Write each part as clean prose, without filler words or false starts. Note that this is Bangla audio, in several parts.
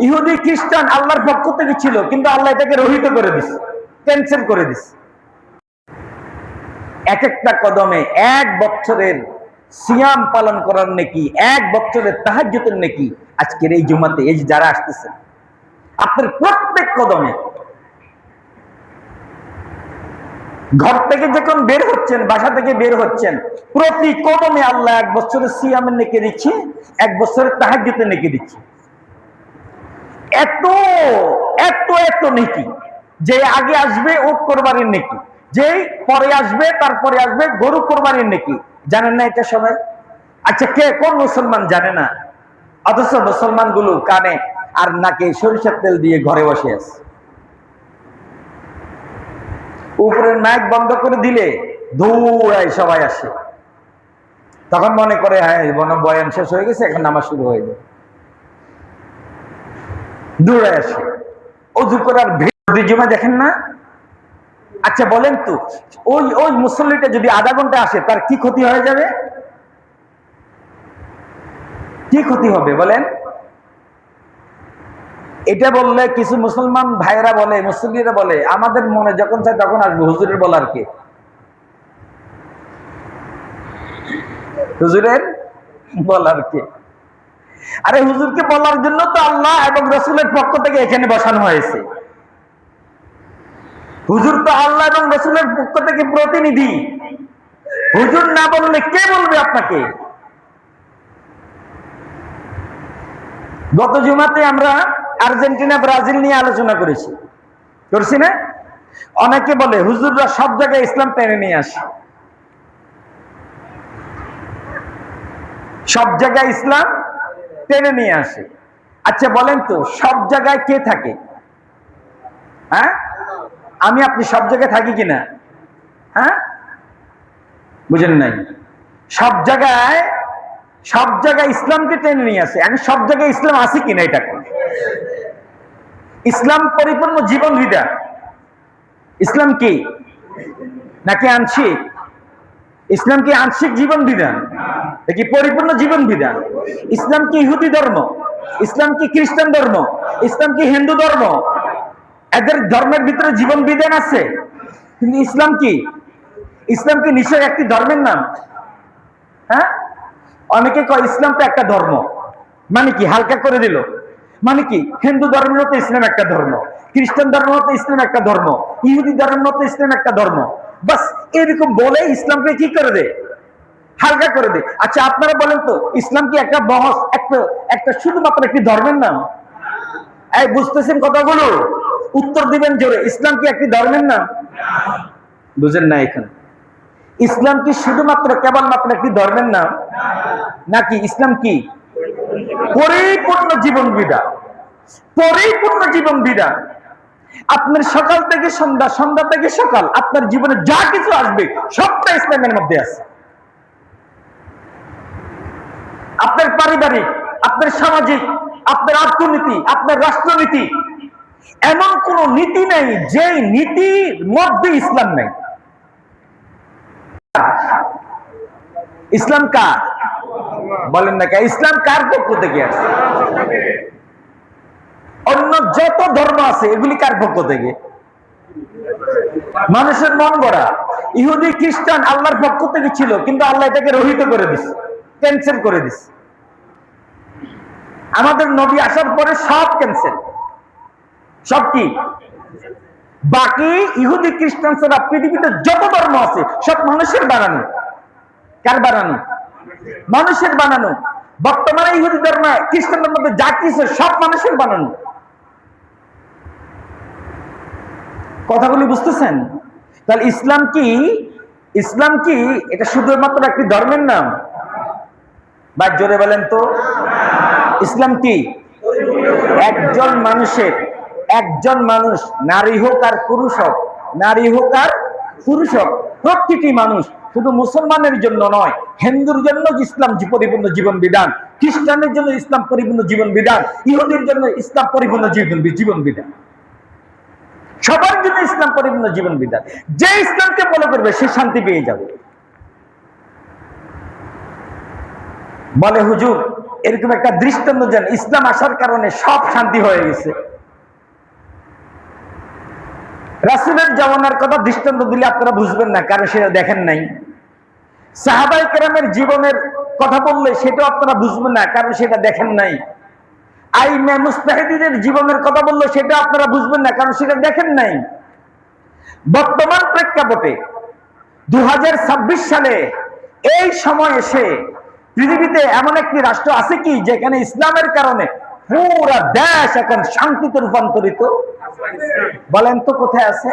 ইহুদি খ্রিস্টান আল্লাহর পক্ষ থেকে ছিল, কিন্তু আল্লাহ এটাকে রহিত করে দিছে, ক্যান্সেল করে দিছে। এক একটা কদমে 1 বছরের সিয়াম পালন করার নেকি, 1 বছরের তাহাজ্জুদের নেকি আজকের এই জুমাতে এই যারা আসতেছেন, আপনার প্রত্যেক কদমে, ঘর থেকে যখন বের হচ্ছেন, বাসা থেকে বের হচ্ছেন, প্রতি কদমে আল্লাহ 1 বছরের সিয়ামের নেকি দিচ্ছে, 1 বছরের তাহাজ্জুদের নেকি দিচ্ছে। এত এত এত নেকি, যে আগে আসবে উট কোরবানির নেকি, যেই পরে আসবে তারপরে আসবে গরু কোরবানির নেকি। জানেন না এটা সবাই? আচ্ছা, কে কোন মুসলমান জানে না? অথচ মুসলমান গুলো কানে আর নাকে সরিষার তেল দিয়ে ঘরে বসে আছে। উপরের মাইক বন্ধ করে দিলে দৌড়ায় সবাই আসে, তখন মনে করে হ্যাঁ বয়ান শেষ হয়ে গেছে, এখন নামাজ শুরু হয়ে যাবে, দৌড়ায় আসে। অজু করার ভিড় জমা দেখেন না? আচ্ছা বলেন তো, ওই ওই মুসল্লিটা যদি আধা ঘন্টা আসে, তার কি ক্ষতি হয়ে যাবে? কি ক্ষতি হবে বলেন? এটা বললে কিছু মুসলমান ভাইয়েরা বলে, মুসল্লিরা বলে, আমাদের মনে যখন চায় তখন আসবে, হুজুরের বলার কে? হুজুরের বলার কে? আরে হুজুরকে বলার জন্য তো আল্লাহ এবং রাসূলের পক্ষ থেকে এখানে বসানো হয়েছে। হুজুর তো আল্লাহ এবং রাসূলের পক্ষ থেকে প্রতিনিধি। হুজুর না বললে কে বলবে আপনাকে? গত জুমাতে আমরা আর্জেন্টিনা ব্রাজিল নিয়ে আলোচনা করছি না? অনেকে বলে হুজুররা সব জায়গায় ইসলাম টেনে নিয়ে আসে, সব জায়গায় ইসলাম টেনে নিয়ে আসে। আচ্ছা বলেন তো, সব জায়গায় কে থাকে? হ্যাঁ, আমি আপনি সব জায়গায় থাকি কিনা? হ্যাঁ, বুঝেন নাই? সব জায়গায় ইসলামকে টেনে নিয়ে আসে। এখন সব জায়গায় ইসলাম আছে কিনা এটা? ইসলাম পরিপূর্ণ জীবন বিধান। ইসলাম কি নাকি আংশিক? ইসলাম কি আংশিক জীবন বিধান নাকি পরিপূর্ণ জীবন বিধান? ইসলাম কি ইহুদি ধর্ম? ইসলাম কি খ্রিস্টান ধর্ম? ইসলাম কি হিন্দু ধর্ম? এদের ধর্মের ভিতরে জীবন বিধান আছে, কিন্তু ইসলাম কি? ইসলাম কি নিশ্চয় একটি ধর্মের নাম? হ্যাঁ, অনেকে কয় ইসলাম তো একটা ধর্ম, মানে কি হালকা করে দিল, মানে কি হিন্দু ধর্মের মতো ইসলাম একটা ধর্ম, খ্রিস্টান ধর্মের মতো ইসলাম একটা ধর্ম, ইহুদি ধর্মের মতো ইসলাম একটা ধর্ম, বাস এরকম বলে ইসলামকে কি করে দে, হালকা করে দে। আচ্ছা আপনারা বলেন তো, ইসলাম কি একটা বহস, একটা শুধুমাত্র একটি ধর্মের নাম? এই বুঝতেছেন কথাগুলো? উত্তর দিবেন জোরে, ইসলাম কি একটি ধর্মের নাম? বুঝেন না? এখানে ইসলাম কি শুধুমাত্র কেবলমাত্র একটি ধর্মের নাম, নাকি ইসলাম কি পরিপূর্ণ জীবন বিধান? পরিপূর্ণ জীবন বিধান। আপনার সকাল থেকে সন্ধ্যা, সন্ধ্যা থেকে সকাল, আপনার জীবনে যা কিছু আসবে সবটা ইসলামের মধ্যে আছে। আপনার পারিবারিক, আপনার সামাজিক, আপনার অর্থনীতি, আপনার রাষ্ট্রনীতি, এমন কোন নীতি নেই যে নীতির মধ্যে ইসলাম নেই। ইসলাম কার? বলেন না কে? ইসলাম কার পক্ষ থেকে আছে? অন্য যত ধর্ম আছে এগুলি কার পক্ষ থেকে? মানুষের মন গড়া। ইহুদি খ্রিস্টান আল্লাহর পক্ষ থেকে ছিল, কিন্তু আল্লাহ এটাকে রহিত করে দিছে, ক্যান্সেল করে দিছে। আমাদের নবী আসার পরে সব ক্যান্সেল, সব কি? বাকি ইহুদি খ্রিস্টান ছাড়া পৃথিবীতে যত ধর্ম আছে সব মানুষের বানানো। কার বানানো? মানুষের বানানো। বর্তমানে ইহুদি ধর্ম, খ্রিস্টানদের মধ্যে যা কিছু সব মানুষের বানানো। কথাগুলি বুঝতেছেন? তাহলে ইসলাম কি? ইসলাম কি এটা শুধুমাত্র একটি ধর্মের নাম? বা জোরে বলেন তো, ইসলাম কি একজন মানুষের, একজন মানুষ, নারী হোক আর পুরুষ হোক, নারী হোক আর পুরুষ হোক, প্রত্যেকটি মানুষ, শুধু মুসলমানের জন্য নয়, হিন্দুর জন্য ইসলাম পরিপূর্ণ জীবন বিধান, খ্রিস্টানের জন্য ইসলাম পরিপূর্ণ জীবন বিধান, ইহুদির জন্য ইসলাম পরিপূর্ণ জীবন বিধান, সবার জন্য ইসলাম পরিপূর্ণ জীবন বিধান। যে ইসলামকে ফলো করবে সে শান্তি পেয়ে যাবে। বলে হুজুর এরকম একটা দৃষ্টান্ত দেন, ইসলাম আসার কারণে সব শান্তি হয়ে গেছে। রাসূলের জামানার কথা দৃষ্টান্ত দিলে আপনারা বুঝবেন না, কারণ সেটা দেখেন নাই। সাহাবায়ে কেরামের জীবনের কথা বললে সেটাও আপনারা বুঝবেন না, কারণ সেটা দেখেন নাই। আইমে মুজতাহিদিনের জীবনের কথা বললে সেটা আপনারা বুঝবেন না, কারণ সেটা দেখেন নাই। বর্তমান প্রেক্ষাপটে 2026 সালে এই সময় এসে পৃথিবীতে এমন একটি রাষ্ট্র আছে কি যেখানে ইসলামের কারণে পুরা দেশ এখন শান্তিতে রূপান্তরিত? বলেন তো কোথায় আছে?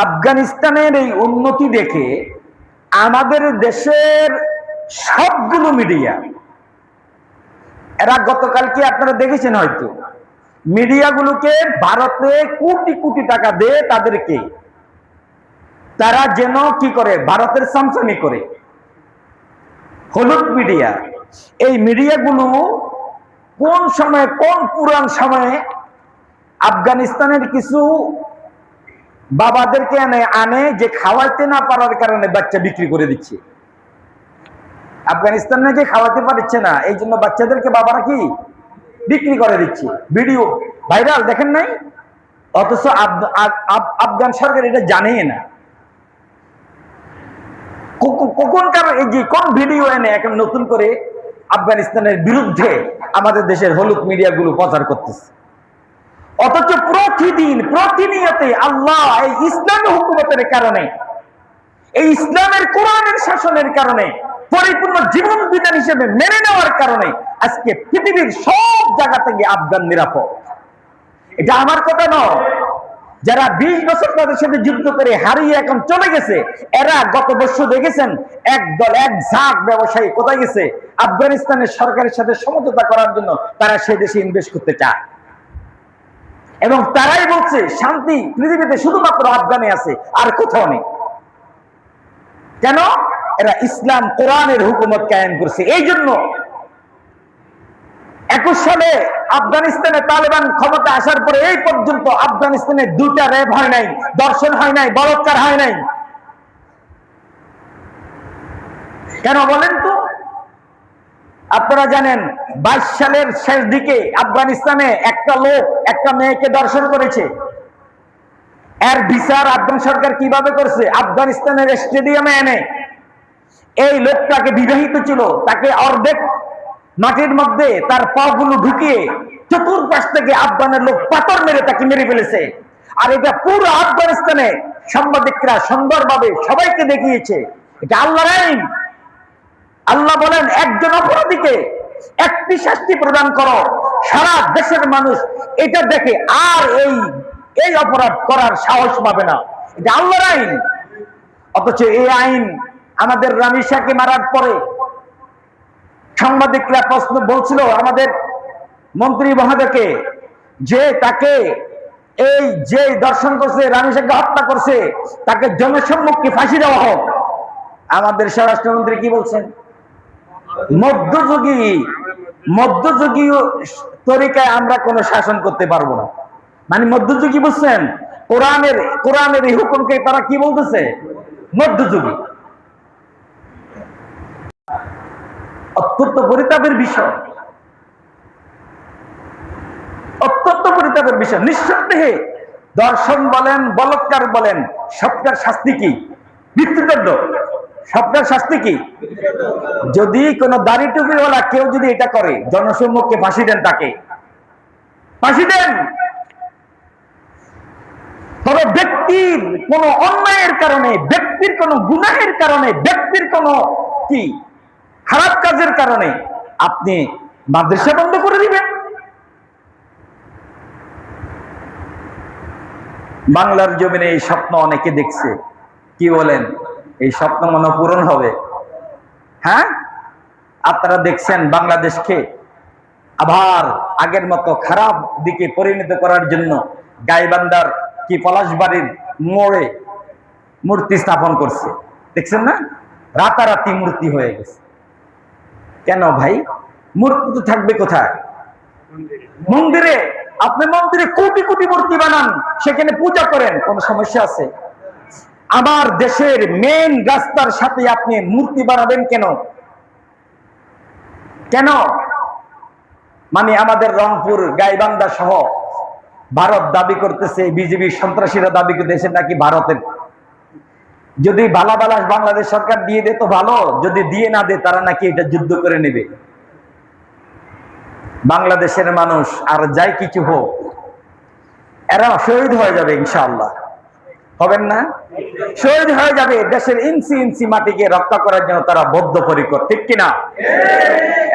আফগানিস্তানের এই উন্নতি দেখে আমাদের দেশের সবগুলো মিডিয়া, এরা গতকালকে আপনারা দেখেছেন হয়তো, মিডিয়াগুলোকে ভারতে কোটি কোটি টাকা দেয় তাদেরকে, তারা যেন কি করে ভারতের সামসামি করে। হলুদ মিডিয়া, এই মিডিয়াগুলো কোন সময়ে, কোন পুরান সময়ে আফগানিস্তানের কিছু বাবাদেরকে আনে যে খাওয়াইতে না পারার কারণে বাচ্চা বিক্রি করে দিচ্ছে। আফগানিস্তান নাকি খাওয়াতে পারছে না, এই জন্য বাচ্চাদেরকে বাবারা কি বিক্রি করে দিচ্ছে। ভিডিও ভাইরাল, দেখেন নাই? অথচ আফগান সরকার এটা জানেই না। কখনকার এই যে কোন ভিডিও এনে এখন নতুন করে আফগানিস্তানের বিরুদ্ধে আমাদের দেশের হলুদ মিডিয়াগুলো প্রচার করতেছে। অথচ প্রতিদিন প্রতিনিয়তে আল্লাহ এই ইসলামী হুকুমতের কারণে, এই ইসলামের কোরআনের শাসনের কারণে, পরিপূর্ণ জীবন বিধান হিসেবে মেনে নেওয়ার কারণে আজকে পৃথিবীর সব জায়গা থেকে আফগান নিরাপদ। এটা আমার কথা নয়। যারা 20 বছর তাদের সাথে যুদ্ধ করে হারিয়ে এখন চলে গেছে, এরা গত বছর দেখেছেন একদল এক ঝাঁক ব্যবসায়ী কোথায় গেছে? আফগানিস্তানের সরকারের সাথে সমঝোতা করার জন্য তারা সেই দেশে ইনভেস্ট করতে চায়, এবং তারাই বলছে শান্তি পৃথিবীতে শুধুমাত্র আফগানে আছে, আর কোথাও নেই। কেন? এরা ইসলাম কোরআনের হুকুমত কায়েম করছে। এই জন্য 21 সালে আফগানিস্তানে তালেবান ক্ষমতা আসার পরে এই পর্যন্ত আফগানিস্তানে 2টা রেপ হয় নাই, ধর্ষণ হয় নাই, বলাৎকার হয় নাই। কেন বলেন তো? আপনারা জানেন 22 সালের শেষ দিকে আফগানিস্তানে একটা লোক একটা মেয়েকে ধর্ষণ করেছে। এর বিচার আফগান সরকার কিভাবে করছে? আফগানিস্তানের স্টেডিয়ামে এনে এই লোকটাকে, বিবাহিত ছিল, তাকে অর্ধেক মাটির মধ্যে তার পাগুলো ঢুকিয়ে চতুর্পাশ থেকে আফগানের লোক পাথর মেরে তাকে মেরে ফেলেছে। আর এটা পুরো আফগানিস্তানে সাংবাদিকরা সুন্দরভাবে সবাইকে দেখিয়েছে। এটা আল্লাহর আইন। আল্লাহ বলেন একজন অপরাধীকে একটি শাস্তি প্রদান করো, সারা দেশের মানুষ এটা দেখে আর এই অপরাধ করার সাহস পাবে না। এটা আল্লাহর আইন। অথচ এই আইন আমাদের রামিসাকে মারার পরে সাংবাদিকরা প্রশ্ন বলছিল আমাদের মন্ত্রী মহোদয়কে যে তাকে এই যে দর্শন করছে, রামিসাকে হত্যা করছে, তাকে জনসম্মুখে ফাঁসি দেওয়া হোক। আমাদের স্বরাষ্ট্রমন্ত্রী কি বলছেন? মধ্যযুগীয় তরিকায় আমরা কোনো শাসন করতে পারবো না। মানে মধ্যযুগী বুঝছেন? কোরআনের এই হুকুমকে তারা কি বলতেছে? মধ্যযুগী। অত্যন্ত পরিতাপের বিষয়, অত্যন্ত পরিতাপের বিষয়। নিঃসন্দেহে দর্শন বলেন, বলাৎকার বলেন, সবটার শাস্তি কি? মৃত্যুদণ্ড। সবটার শাস্তি কি? যদি কোন দাড়ি টুপিওয়ালা কেউ যদি এটা করে, জনসম্মুখে ফাঁসি দেন, তাকে ফাঁসি দেন। তবে ব্যক্তির কোন অন্যায়ের কারণে, ব্যক্তির কোন গুনাহের কারণে, ব্যক্তির কোন কি খারাপ কাজের কারণে আপনি মাদ্রাসা বন্ধ করে দিবেন? বাংলার জমিনে এই স্বপ্ন অনেকে দেখছে। কি বলেন? এই স্বপ্ন মনে পূরণ হবে? হ্যাঁ, আপনারা দেখছেন বাংলাদেশকে আবার আগের মতো খারাপ দিকে পরিণত করার জন্য গাইবান্ধার কি পলাশবাড়ির মোড়ে মূর্তি স্থাপন করছে, দেখছেন না? রাতারাতি মূর্তি হয়ে গেছে। কেন ভাই? মূর্তি তো থাকবে কোথায়? মন্দিরে। আপনি মন্দিরে কোটি কোটি মূর্তি বানান, সেখানে পূজা করেন, কোন সমস্যা আছে? আমার দেশের মেন রাস্তার সাথে আপনি মূর্তি বানাবেন কেন? কেন? মানে আমাদের রংপুর, গাইবান্ধা সহ ভারত দাবি করতেছে, বিজেপি সন্ত্রাসীরা দাবি করতেছে নাকি ভারতের। যদি বালা বাংলাদেশ সরকার দিয়ে দে তো ভালো, যদি দিয়ে না দে তারা নাকি এটা যুদ্ধ করে নেবে। বাংলাদেশের মানুষ আর যাই কিছু হোক, এরা শহীদ হয়ে যাবে ইনশাআল্লাহ। হবেন না? শহীদ হয়ে যাবে। দেশের ইঞ্চি ইঞ্চি মাটিকে রক্ষা করার জন্য তারা বদ্ধপরিকর, ঠিক কিনা?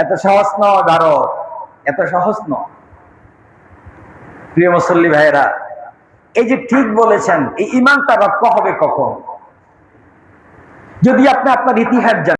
এত সহজ নয় ভারত, এত সহজ নয়। প্রিয় মুসল্লি ভাইয়েরা, এই যে ঠিক বলেছেন, এই ঈমানটা রক্ষা হবে কখন? যদি আপনি আপনার ইতিহাস জানেন।